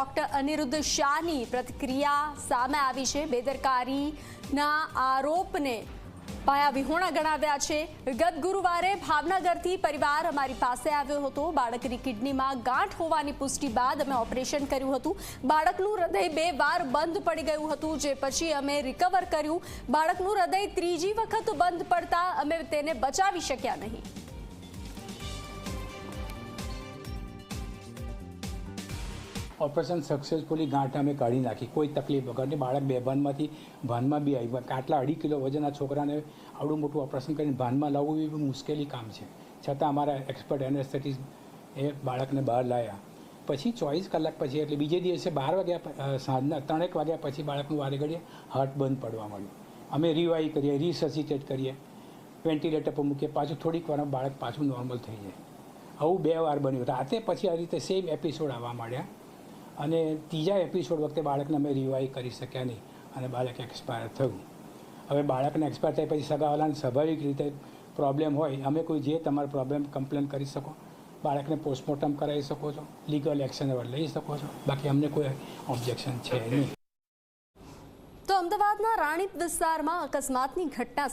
Doctor Aniruddh શાહની પ્રતિક્રિયા સામે આવી છે। બેદરકારીના આરોપને પાયાવિહોણા ગણાવ્યા છે। ગત ગુરુવારે ભાવનગરથી પરિવાર અમારી પાસે આવ્યો હતો। બાળકની કિડનીમાં ગાંઠ હોવાની પુષ્ટિ બાદ અમે ઓપરેશન કર્યું હતું। બાળકનું હૃદય 2 વાર બંધ પડી ગયું હતું, જે પછી અમે રિકવર કર્યું। બાળકનું હૃદય ત્રીજી વખત બંધ પડતા અમે તેને બચાવી શક્યા નહીં। ऑपरेशन सक्सेसफुली गांठ अमे काढ़ी नाखी, कोई तकलीफ वगैरह। बाळक बेभानमांथी भाનમાં बी આવી। આટલા 2.5 કિલો વજનના છોકરાને આવડું મોટું ઓપરેશન કરીને ભાનમાં લાવવું એ મુશ્કેલી કામ છે, છતાં અમારા એક્સપર્ટ એનેસ્થેટિસ્ટ એ બાળકને બહાર લાવ્યા। પછી 24 કલાક પછી એટલે બીજે દિવસે 12 વાગ્યા સાંજના 3 વાગ્યા પછી બાળકનું વારે ઘડીએ હાર્ટ બંધ પડવા માંડ્યું। અમે રિવાઇવ કરીએ, રિસસિટેટ કરીએ, વેન્ટિલેટર પર મૂકીએ, પાછું થોડીક વારમાં બાળક પાછું નોર્મલ થઈ જાય। આવું 2 વાર બન્યું। રાતે પછી આ રીતે સેમ એપિસોડ આવવા માંડ્યા અને ત્રીજા એપિસોડ વખતે બાળકને અમે રિવાઇવ કરી શક્યા નહીં અને બાળક એક્સપાયર થયું। હવે બાળકને એક્સપાયર થાય પછી સગાવાલાને સ્વાભાવિક રીતે પ્રોબ્લેમ હોય, અમે કોઈ જે તમારો પ્રોબ્લેમ કમ્પ્લેન કરી શકો, બાળકને પોસ્ટમોર્ટમ કરાવી શકો છો, લીગલ એક્શન લઈ શકો છો, બાકી અમને કોઈ ઓબ્જેક્શન છે નહીં। તો અમદાવાદના રાણીપ વિસ્તારમાં અકસ્માતની ઘટના